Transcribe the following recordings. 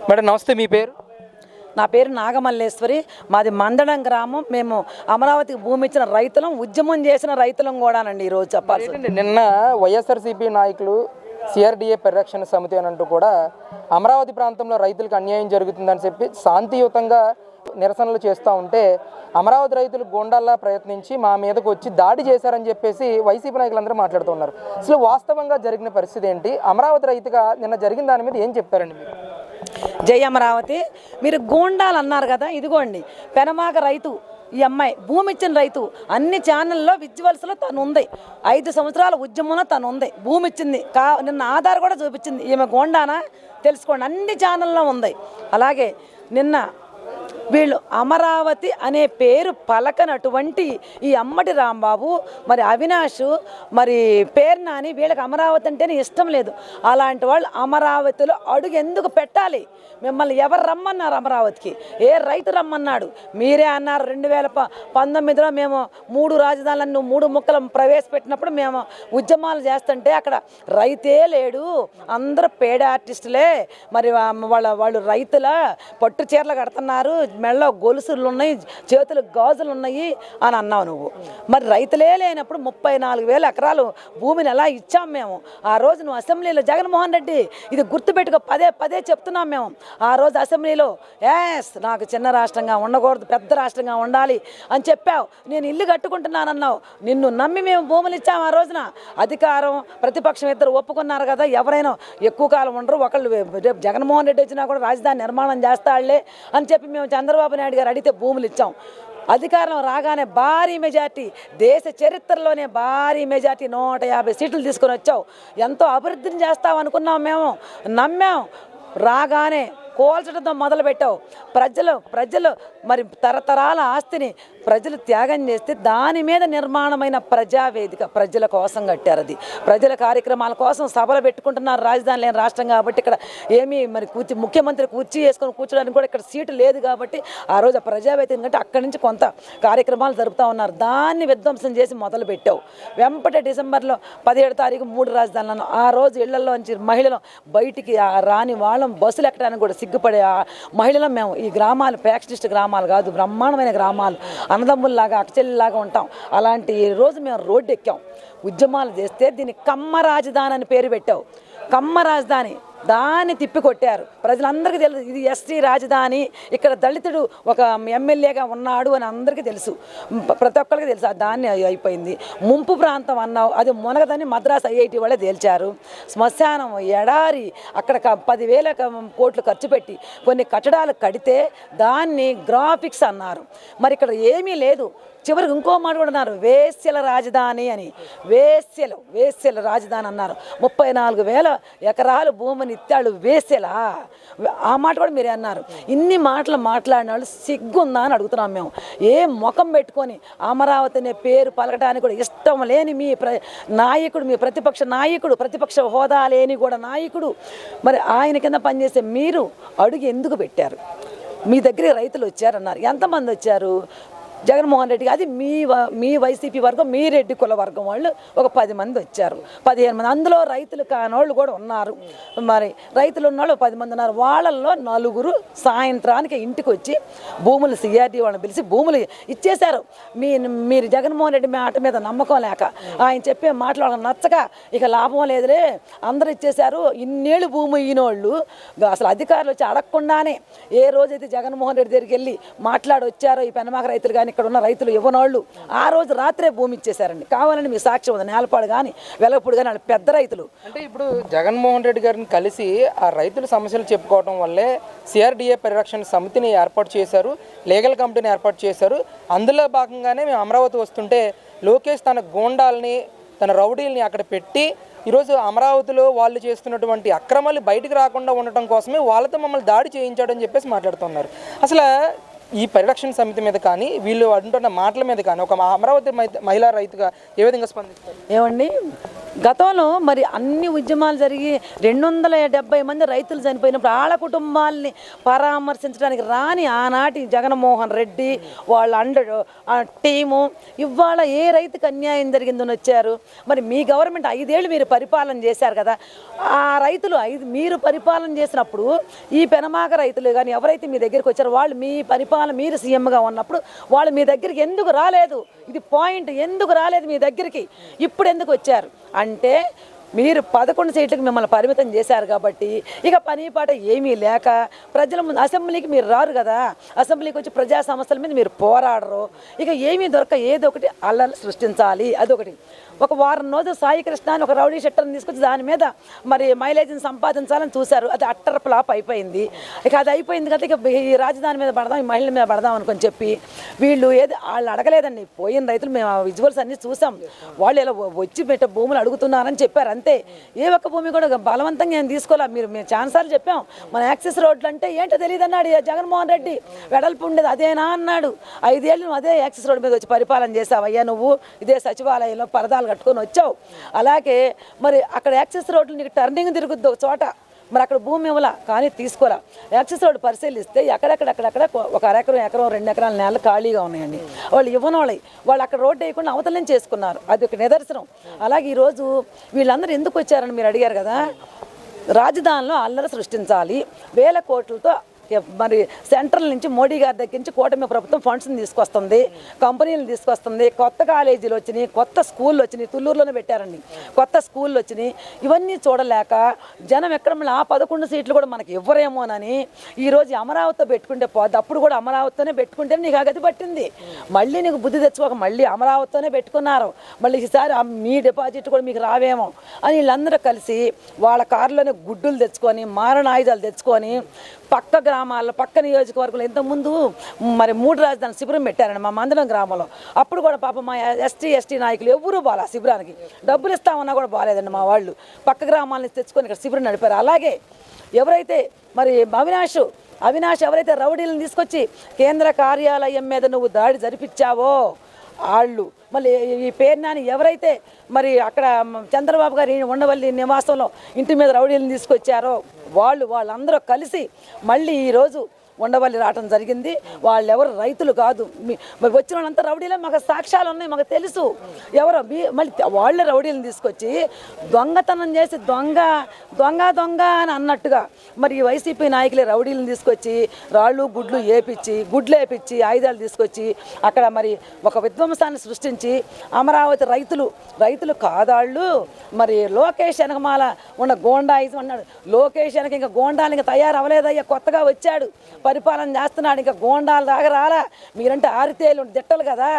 Madam నమస్తే, మీ పేరు? నా పేరు నాగమల్లేశ్వరి. మాది మందడం గ్రామం. మేము అమరావతికి భూమి ఇచ్చిన రైతులం, ఉద్యమం చేసిన రైతులం కూడానండి. ఈరోజు చెప్పాల్సి నిన్న వైఎస్ఆర్సీపీ నాయకులు సిఆర్డీఏ పరిరక్షణ సమితి అని అంటూ కూడా అమరావతి ప్రాంతంలో రైతులకు అన్యాయం జరుగుతుందని చెప్పి శాంతియుతంగా నిరసనలు చేస్తూ ఉంటే అమరావతి రైతులు గోండాల్లా ప్రయత్నించి మా మీదకు వచ్చి దాడి చేశారని చెప్పేసి వైసీపీ నాయకులందరూ మాట్లాడుతున్నారు. అసలు వాస్తవంగా జరిగిన పరిస్థితి ఏంటి? అమరావతి రైతుగా నిన్న జరిగిన దాని మీద ఏం చెప్తారండి మీరు? జై అమరావతి. మీరు గోండాలు అన్నారు కదా, ఇదిగోండి పెనమాక రైతు, ఈ అమ్మాయి భూమి ఇచ్చిన రైతు. అన్ని ఛానల్లో విజువల్స్లో తను ఉంది. 5 సంవత్సరాల ఉద్యమంలో తను ఉంది. భూమి ఇచ్చింది. నిన్న ఆధార్ కూడా చూపించింది. ఈమె గోండానా తెలుసుకోండి, అన్ని ఛానల్లో ఉంది. అలాగే నిన్న వీళ్ళు అమరావతి అనే పేరు పలకనటువంటి ఈ అమ్మటి రాంబాబు, మరి అవినాష్, మరి పేరు నాని, వీళ్ళకి అమరావతి అంటేనే ఇష్టం లేదు. అలాంటి వాళ్ళు అమరావతిలో అడుగు ఎందుకు పెట్టాలి? మిమ్మల్ని ఎవరు రమ్మన్నారు అమరావతికి? ఏ రైతు రమ్మన్నాడు? మీరే అన్నారు 2019లో మేము 3 రాజధానులను 3 ముక్కలు ప్రవేశపెట్టినప్పుడు మేము ఉద్యమాలు చేస్తుంటే అక్కడ రైతే లేడు, అందరూ పేడ ఆర్టిస్టులే, మరి వాళ్ళు రైతుల పట్టు చీరలు కడుతున్నారు, మెళ్ళ గొలుసులు ఉన్నాయి, చేతులు గాజులు ఉన్నాయి అని అన్నావు నువ్వు. మరి రైతులే లేనప్పుడు 34,000 ఎకరాలు భూమిని ఎలా ఇచ్చాం మేము? ఆ రోజు నువ్వు అసెంబ్లీలో జగన్మోహన్ రెడ్డి, ఇది గుర్తుపెట్టుకో, పదే చెప్తున్నాం మేము. ఆ రోజు అసెంబ్లీలో నాకు చిన్న రాష్ట్రంగా ఉండకూడదు, పెద్ద రాష్ట్రంగా ఉండాలి అని చెప్పావు. నేను ఇల్లు కట్టుకుంటున్నానన్నావు. నిన్ను నమ్మి మేము భూములు ఇచ్చాము. ఆ రోజున అధికారం ప్రతిపక్షం ఇద్దరు ఒప్పుకున్నారు కదా, ఎవరైనా ఎక్కువ కాలం ఉండరు, ఒకళ్ళు రేపు జగన్మోహన్ రెడ్డి వచ్చినా కూడా రాజధాని నిర్మాణం చేస్తాడులే అని చెప్పి మేము చంద్రబాబు నాయుడు గారు అడిగితే భూములు ఇచ్చాం. అధికారం రాగానే భారీ మెజార్టీ, దేశ చరిత్రలోనే భారీ మెజార్టీ 150 సీట్లు తీసుకొని వచ్చావు. ఎంతో అభివృద్ధిని చేస్తావు అనుకున్నాం, మేము నమ్మాం. రాగానే కోల్చడంతో మొదలుపెట్టావు. ప్రజలు మరి తరతరాల ఆస్తిని ప్రజలు త్యాగం చేస్తే దాని మీద నిర్మాణమైన ప్రజావేదిక ప్రజల కోసం కట్టారు. అది ప్రజల కార్యక్రమాల కోసం సభలు పెట్టుకుంటున్నారు. రాజధాని లేని రాష్ట్రం కాబట్టి ఇక్కడ ఏమీ మరి ముఖ్యమంత్రి కుర్చీ వేసుకొని కూర్చోడానికి కూడా ఇక్కడ సీటు లేదు కాబట్టి ఆ రోజు ఆ ప్రజావేదిక కంటే అక్కడి నుంచి కొంత కార్యక్రమాలు జరుపుతూ ఉన్నారు. దాన్ని విధ్వంసం చేసి మొదలు పెట్టావు. వెంపటే డిసెంబర్లో 17వ తారీఖు 3 రాజధానులను ఆ రోజు ఇళ్లలో నుంచి మహిళలు బయటికి రాని వాళ్ళం, బస్సులు ఎక్కడానికి కూడా సిగ్గుపడే మహిళలు మేము. ఈ గ్రామాలు ఫ్యాక్షనిస్ట్ గ్రామాలు కాదు, బ్రహ్మాండమైన గ్రామాలు, అన్నదమ్ముల్లాగా అక్కచెల్లిలాగా ఉంటాం. అలాంటి రోజు మేము రోడ్డు ఎక్కాం, ఉద్యమాలు చేస్తే దీన్ని కమ్మ రాజధాని అని పేరు పెట్టావు. కమ్మ రాజధాని దాన్ని తిప్పికొట్టారు. ప్రజలందరికీ తెలుసు ఇది ఎస్టీ రాజధాని, ఇక్కడ దళితుడు ఒక ఎమ్మెల్యేగా ఉన్నాడు అని అందరికీ తెలుసు, ప్రతి ఒక్కరికి తెలుసు. దాన్ని అయిపోయింది. ముంపు ప్రాంతం అన్నావు, అది మునగదని మద్రాసు ఐఐటి వాళ్ళే తేల్చారు. శ్మశానం, ఎడారి, అక్కడ 10,000 కోట్లు ఖర్చు పెట్టి కొన్ని కట్టడాలు కడితే దాన్ని గ్రాఫిక్స్ అన్నారు. మరి ఇక్కడ ఏమీ లేదు. చివరికి ఇంకో మాట కూడా అన్నారు, వేశ్యల రాజధాని అని. వేశ్యల రాజధాని అన్నారు. 34,000 ఎకరాలు భూమిని ఇత్తాడు వేశ్యలా? ఆ మాట కూడా మీరే అన్నారు. ఇన్ని మాటలు మాట్లాడిన వాళ్ళు సిగ్గుందా అని అడుగుతున్నాం మేము. ఏ ముఖం పెట్టుకొని అమరావతి అనే పేరు పలకడానికి కూడా ఇష్టం లేని మీ నాయకుడు, మీ ప్రతిపక్ష నాయకుడు, ప్రతిపక్ష హోదా లేని కూడా నాయకుడు, మరి ఆయన కింద పనిచేసే మీరు అడుగు ఎందుకు పెట్టారు? మీ దగ్గర రైతులు వచ్చారన్నారు. ఎంతమంది వచ్చారు? జగన్మోహన్ రెడ్డికి అది మీ వైసీపీ వర్గం, మీ రెడ్డి కుల వర్గం వాళ్ళు ఒక 10 మంది వచ్చారు, 15 మంది. అందులో రైతులు కానోళ్ళు కూడా ఉన్నారు. మరి రైతులు ఉన్నవాళ్ళు 10 మంది ఉన్నారు. వాళ్ళల్లో 4 సాయంత్రానికి ఇంటికి వచ్చి భూములు సిఆర్డీ వాళ్ళని పిలిచి భూములు ఇచ్చేశారు. మీరు జగన్మోహన్ రెడ్డి మాట మీద నమ్మకం లేక, ఆయన చెప్పే మాటలు నచ్చక, ఇక లాభం లేదులే అందరూ ఇచ్చేశారు. ఇన్నేళ్ళు భూమి ఈయనోళ్ళు అసలు అధికారులు వచ్చి అడగకుండానే ఏ రోజైతే జగన్మోహన్ రెడ్డి దగ్గరికి వెళ్ళి మాట్లాడి వచ్చారో ఈ పెనమాక రైతులు కానీ ఇక్కడ ఉన్న రైతులు ఇవ్వనోళ్ళు ఆ రోజు రాత్రే భూమి ఇచ్చేశారండి. కావాలని మీ సాక్ష్యం ఉంది. నేలపాడు కానీ వెలగపూడి కానీ వాళ్ళు పెద్ద రైతులు. అంటే ఇప్పుడు జగన్మోహన్ రెడ్డి గారిని కలిసి ఆ రైతుల సమస్యలు చెప్పుకోవడం వల్లే సిఆర్డీఏ పరిరక్షణ సమితిని ఏర్పాటు చేశారు, లీగల్ కమిటీని ఏర్పాటు చేశారు. అందులో భాగంగానే మేము అమరావతి వస్తుంటే లోకేష్ తన గోండాల్ని, తన రౌడీల్ని అక్కడ పెట్టి ఈరోజు అమరావతిలో వాళ్ళు చేస్తున్నటువంటి అక్రమాలు బయటికి రాకుండా ఉండటం కోసమే వాళ్ళతో మమ్మల్ని దాడి చేయించాడని చెప్పేసి మాట్లాడుతున్నారు. అసలు ఈ పరిరక్షణ సమితి మీద కానీ వీళ్ళు అంటున్న మాటల మీద కానీ ఒక అమరావతి మహిళా రైతుగా ఏ విధంగా స్పందిస్తారు? ఏమండి, గతంలో మరి అన్ని ఉద్యమాలు జరిగి 270 మంది రైతులు చనిపోయినప్పుడు వాళ్ళ కుటుంబాలని పరామర్శించడానికి రాని ఆనాటి జగన్మోహన్ రెడ్డి వాళ్ళ టీము ఇవాళ ఏ రైతుకు అన్యాయం జరిగిందని వచ్చారు. మరి మీ గవర్నమెంట్ 5 ఏళ్ళు మీరు పరిపాలన చేశారు కదా, ఆ రైతులు మీరు పరిపాలన చేసినప్పుడు ఈ పెనమాక రైతులు కానీ ఎవరైతే మీ దగ్గరికి వచ్చారో వాళ్ళు మీ పరిపాలన మీరు సీఎంగా ఉన్నప్పుడు వాళ్ళు మీ దగ్గరికి ఎందుకు రాలేదు? ఇది పాయింట్. ఎందుకు రాలేదు మీ దగ్గరికి? ఇప్పుడు ఎందుకు వచ్చారు అంటే మీరు 11 సీట్లకు మిమ్మల్ని పరిమితం చేశారు కాబట్టి ఇక పని పాట ఏమీ లేక ప్రజల ముందు అసెంబ్లీకి మీరు రారు కదా, అసెంబ్లీకి వచ్చి ప్రజా సమస్యల మీద మీరు పోరాడరు. ఇక ఏమీ దొరక ఏదో ఒకటి అల్లరి సృష్టించాలి. అదొకటి. ఒక వారం రోజులు సాయి కృష్ణ అని ఒక రౌడీ షట్టర్ని తీసుకొచ్చి దాని మీద మరి మైలేజ్ని సంపాదించాలని చూశారు. అది అట్టర్ ఫ్లాప్ అయిపోయింది. ఇక అది అయిపోయింది కదా, ఇక ఈ రాజధాని మీద పడదాం, ఈ మహిళల మీద పడదాం అనుకొని చెప్పి వీళ్ళు వాళ్ళు అడగలేదండి. పోయిన రైతులు మేము విజువల్స్ అన్నీ చూసాం. వాళ్ళు ఇలా వచ్చి పెట్ట భూములు అడుగుతున్నారని చెప్పారు అంతే. ఏ ఒక్క భూమి కూడా బలవంతంగా ఏం తీసుకోవాలి. మేము ఛాన్సార్లు చెప్పాం. మన యాక్సెస్ రోడ్లు అంటే ఏంటో తెలియదు అన్నాడు జగన్మోహన్ రెడ్డి. వెడల్పు ఉండేది అదేనా అన్నాడు. 5 ఏళ్ళు నువ్వు అదే యాక్సెస్ రోడ్ మీద వచ్చి పరిపాలన చేసావయ్యా నువ్వు. ఇదే సచివాలయంలో పరదాలు కట్టుకొని వచ్చావు. అలాగే మరి అక్కడ యాక్సెస్ రోడ్లు నీకు టర్నింగ్ తిరుగుద్ది ఒక చోట, మరి అక్కడ భూమి ఇవ్వాల కానీ తీసుకోరా. యాక్సెస్ రోడ్డు పరిశీలిస్తే అక్కడక్కడ ఒక ఎకరం 2 ఎకరాల నేల ఖాళీగా ఉన్నాయండి. వాళ్ళు ఇవ్వనోళ్ళవి వాళ్ళు అక్కడ రోడ్డు వేయకుండా అవతలని చేసుకున్నారు. అది ఒక నిదర్శనం. అలాగే ఈరోజు వీళ్ళందరూ ఎందుకు వచ్చారని మీరు అడిగారు కదా, రాజధానిలో అల్లరి సృష్టించాలి, 1000 కోట్లతో మరి సెంట్రల్ నుంచి మోడీ గారి దగ్గర నుంచి కూటమి ప్రభుత్వం ఫండ్స్ని తీసుకొస్తుంది, కంపెనీలు తీసుకొస్తుంది, కొత్త కాలేజీలు వచ్చినాయి, కొత్త స్కూళ్ళు వచ్చినాయి. తుళ్ళూరులోనే పెట్టారండి కొత్త స్కూళ్ళు వచ్చినాయి. ఇవన్నీ చూడలేక జనం ఎక్కడ మళ్ళీ ఆ 11 సీట్లు కూడా మనకి ఇవ్వరేమోనని ఈరోజు అమరావతితో పెట్టుకుంటే పోద్ది. అప్పుడు కూడా అమరావతితోనే పెట్టుకుంటే నీకు ఆ గతి పట్టింది. మళ్ళీ నీకు బుద్ధి తెచ్చుకోక మళ్ళీ అమరావతితోనే పెట్టుకున్నారు. మళ్ళీ ఈసారి మీ డిపాజిట్ కూడా మీకు రావేమో అని వీళ్ళందరూ కలిసి వాళ్ళ కారులోనే గుడ్డులు తెచ్చుకొని మారణ ఆయుధాలు తెచ్చుకొని పక్క గ్రామాల్లో పక్క నియోజకవర్గంలో ఇంతకుముందు మరి 3 రాజధానుల శిబిరం పెట్టారండి మా మందడం గ్రామంలో. అప్పుడు కూడా పాపం మా ఎస్టీ నాయకులు ఎవరూ బాగా శిబిరానికి డబ్బులు ఇస్తామన్నా కూడా బాగాలేదండి. మా వాళ్ళు పక్క గ్రామాలని తెచ్చుకొని ఇక్కడ శిబిరం నడిపారు. అలాగే ఎవరైతే మరి అవినాష్ ఎవరైతే రౌడీలను తీసుకొచ్చి కేంద్ర కార్యాలయం మీద నువ్వు దాడి జరిపించావో వాళ్ళు మళ్ళీ ఈ పేర్నాని ఎవరైతే మరి అక్కడ చంద్రబాబు గారి ఉండవల్లి నివాసంలో ఇంటి మీద రౌడీలను తీసుకొచ్చారో వాళ్ళందరూ కలిసి మళ్ళీ ఈరోజు ఉండవల్లి రావడం జరిగింది. వాళ్ళు ఎవరు రైతులు కాదు. వచ్చిన వాళ్ళంతా రౌడీలే. మాకు సాక్ష్యాలు ఉన్నాయి, మాకు తెలుసు ఎవరో. మళ్ళీ వాళ్ళే రౌడీలను తీసుకొచ్చి దొంగతనం చేసి దొంగ అని అన్నట్టుగా మరి ఈ వైసీపీ నాయకులే రౌడీలను తీసుకొచ్చి రాళ్ళు గుడ్లు వేపించి ఆయుధాలు తీసుకొచ్చి అక్కడ మరి ఒక విధ్వంసాన్ని సృష్టించి అమరావతి రైతులు కాదాళ్ళు. మరి లోకేష్ వెనకమాల ఉన్న గోండాయిజం అన్నాడు. లోకేష్ వెనక ఇంకా గోండాలు ఇంకా తయారవ్వలేదయ్యా, కొత్తగా వచ్చాడు, పరిపాలన చేస్తున్నాడు. ఇంకా గోండాలు దాకా రాలా. మీరంటే ఆరితేలు దిట్టలు కదా.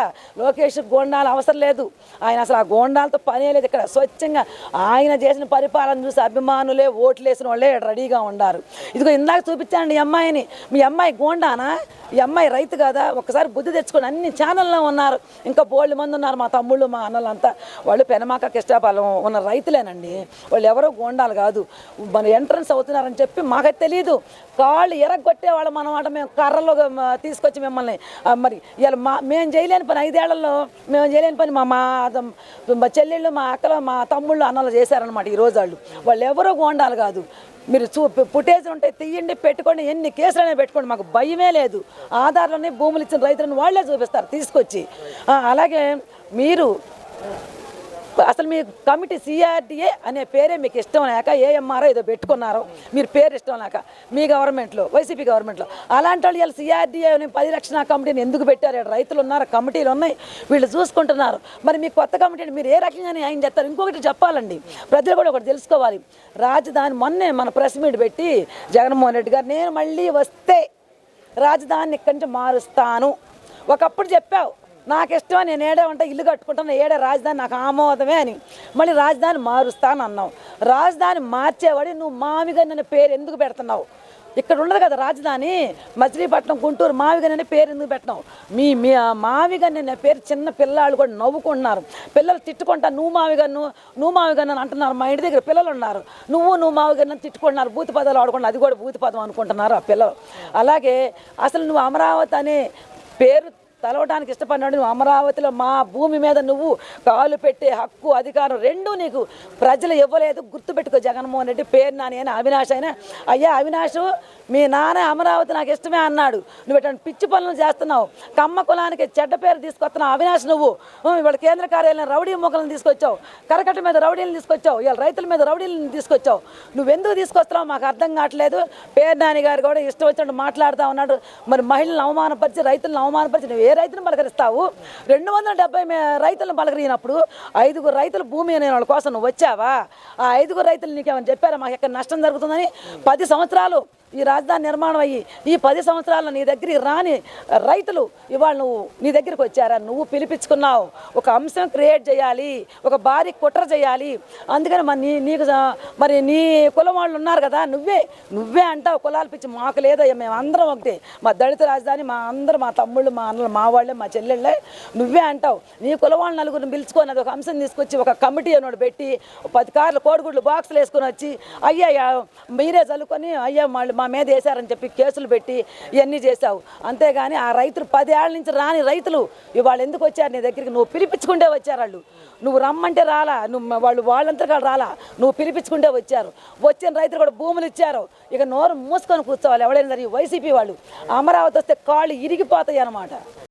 లోకేష్ గోండాలు అవసరం లేదు. ఆయన అసలు ఆ గోండాలతో పనే లేదు. ఇక్కడ స్వచ్ఛంగా ఆయన చేసిన పరిపాలన చూసి అభిమానులే ఓట్లు వేసిన వాళ్ళే రెడీగా ఉన్నారు. ఇదిగో ఇందాక చూపించానండి ఈ అమ్మాయిని. మీ అమ్మాయి గోండానా? ఈ అమ్మాయి రైతు కదా. ఒక్కసారి బుద్ధి తెచ్చుకొని అన్ని ఛానల్లో ఉన్నారు. ఇంకా బోల్డ్ మంది ఉన్నారు. మా తమ్ముళ్ళు మా అన్నలంతా వాళ్ళు పెనమాక కిష్టాపాలెం ఉన్న రైతులేనండి. వాళ్ళు ఎవరో గోండాలు కాదు. మన ఎంట్రన్స్ అవుతున్నారని చెప్పి మాకైతే తెలియదు. కాళ్ళు ఎరగొట్టే వాళ్ళు మనమాట. మేము కర్రలో తీసుకొచ్చి మిమ్మల్ని మరి ఇలా మేము చేయలేని పని 5 ఏళ్లలో మేము చేయలేని పని మా చెల్లెళ్ళు మా అక్కలు మా తమ్ముళ్ళు అన్నలు చేశారనమాట. ఈరోజు వాళ్ళు ఎవరో గోండాలు కాదు. మీరు ఫుటేజ్ ఉంటే తీయండి, పెట్టుకోండి, ఎన్ని కేసులైనా పెట్టుకోండి, మాకు భయమే లేదు. ఆధార్లోనే భూములు ఇచ్చిన రైతులను వాళ్ళే చూపిస్తారు తీసుకొచ్చి. అలాగే మీరు అసలు మీ కమిటీ CRDA అనే పేరే మీకు ఇష్టం లేక AMR ఏదో పెట్టుకున్నారో మీరు పేరు ఇష్టం లేక మీ గవర్నమెంట్లో వైసీపీ గవర్నమెంట్లో అలాంటి వాళ్ళు ఇలా CRDA పరిరక్షణ కమిటీని ఎందుకు పెట్టారు? రైతులు ఉన్నారు, కమిటీలు ఉన్నాయి, వీళ్ళు చూసుకుంటున్నారు. మరి మీ కొత్త కమిటీని మీరు ఏ రకంగా ఆయన చేస్తారు? ఇంకొకటి చెప్పాలండి, ప్రజలు కూడా ఒకటి తెలుసుకోవాలి. రాజధాని మొన్నే మన ప్రెస్ మీట్ పెట్టి జగన్మోహన్ రెడ్డి గారు నేను మళ్ళీ వస్తే రాజధానిని ఇక్కడి నుంచి మారుస్తాను. ఒకప్పుడు చెప్పావు నాకు ఇష్టం, నేను ఏడే ఉంటా, ఇల్లు కట్టుకుంటాను, ఏడే రాజధాని నాకు ఆమోదమే అని. మళ్ళీ రాజధాని మారుస్తాను అన్నావు. రాజధాని మార్చేవాడి నువ్వు మామిగా నన్ను పేరు ఎందుకు పెడుతున్నావు? ఇక్కడ ఉండదు కదా రాజధాని, మచిలీపట్నం, గుంటూరు, మావిగన్ అనే పేరు ఎందుకు పెట్టినావు? మీ మావిగన్ అనే పేరు చిన్న పిల్లలు కూడా నవ్వుకుంటున్నారు. పిల్లలు తిట్టుకుంటా నువ్వు మావిగన్ను అని అంటున్నారు. మా ఇంటి దగ్గర పిల్లలు ఉన్నారు, నువ్వు మావిగన్ను అని తిట్టుకుంటున్నారు, భూతి పదాలు ఆడుకుంటున్నారు. అది కూడా భూతి పదం అనుకుంటున్నారు ఆ పిల్లలు. అలాగే అసలు నువ్వు అమరావతి అనే పేరు తలవడానికి ఇష్టపడినాడు. నువ్వు అమరావతిలో మా భూమి మీద నువ్వు కాలు పెట్టే హక్కు, అధికారం రెండూ నీకు ప్రజలు ఇవ్వలేదు. గుర్తుపెట్టుకో జగన్మోహన్ రెడ్డి. పేరు నాని అయినా అవినాష్ అయినా, అయ్యా అవినాష్ మీ నాన్న అమరావతి నాకు ఇష్టమే అన్నాడు, నువ్వు ఇటువంటి పిచ్చి పనులు చేస్తున్నావు, కమ్మ కులానికి చెడ్డ పేరు తీసుకొస్తున్నావు అవినాష్. నువ్వు ఇవాళ కేంద్ర కార్యాలయం రౌడీ మొక్కలను తీసుకొచ్చావు, కరకట్ట మీద రౌడీలను తీసుకొచ్చావు, ఇవాళ రైతుల మీద రౌడీలను తీసుకొచ్చావు. నువ్వెందుకు తీసుకొస్తున్నావు మాకు అర్థం కావట్లేదు. పేరు నాని గారు కూడా ఇష్టం వచ్చినట్టు మాట్లాడుతూ ఉన్నాడు. మరి మహిళలను అవమానపరిచి, రైతులను అవమానపరిచి నువ్వు ఏ రైతులను పలకరిస్తావు? 270 రైతులను పలకరినప్పుడు 5 రైతుల భూమి అనే వాళ్ళ కోసం నువ్వు వచ్చావా? ఆ 5 రైతులు నీకేమైనా చెప్పారా మాకు ఎక్కడ నష్టం జరుగుతుందని? 10 సంవత్సరాలు ఈ రాజధాని నిర్మాణం అయ్యి ఈ 10 సంవత్సరాల్లో నీ దగ్గరికి రాని రైతులు ఇవాళ నువ్వు నీ దగ్గరికి వచ్చారా? నువ్వు పిలిపించుకున్నావు. ఒక అంశం క్రియేట్ చేయాలి, ఒక భారీ కుట్ర చేయాలి. అందుకని మరి నీ కులం వాళ్ళు ఉన్నారు కదా, నువ్వే అంటావు కులాలు పిచ్చి మాకు లేదయ్యా, మేము అందరం ఒకటే, మా దళిత రాజధాని, మా అందరూ, మా తమ్ముళ్ళు, మా అన్నలు, మా వాళ్ళే, మా చెల్లెళ్ళే, నువ్వే అంటావు. నీ కులం వాళ్ళు నలుగురిని పిలుచుకొని అది ఒక అంశం తీసుకొచ్చి ఒక కమిటీ అన్నోడు పెట్టి 10 కార్లు కోడిగుడ్లు బాక్సులు వేసుకొని వచ్చి అయ్యా మీరే చల్లుకొని అయ్యా మా మీద వేశారని చెప్పి కేసులు పెట్టి ఇవన్నీ చేశావు. అంతేగాని ఆ రైతులు 10 ఏళ్ళ నుంచి రాని రైతులు ఇవాళ ఎందుకు వచ్చారు నీ దగ్గరికి? నువ్వు పిలిపించుకుంటే వచ్చారు వాళ్ళు. నువ్వు రమ్మంటే రాలా, వాళ్ళంతా రాలా, నువ్వు పిలిపించుకుంటే వచ్చారు. వచ్చిన రైతులు కూడా భూములు ఇచ్చారు. ఇక నోరు మూసుకొని కూర్చోవాలి ఎవడైనా సరే. వైసీపీ వాళ్ళు అమరావతి వస్తే కాళ్ళు ఇరిగిపోతాయి అన్నమాట.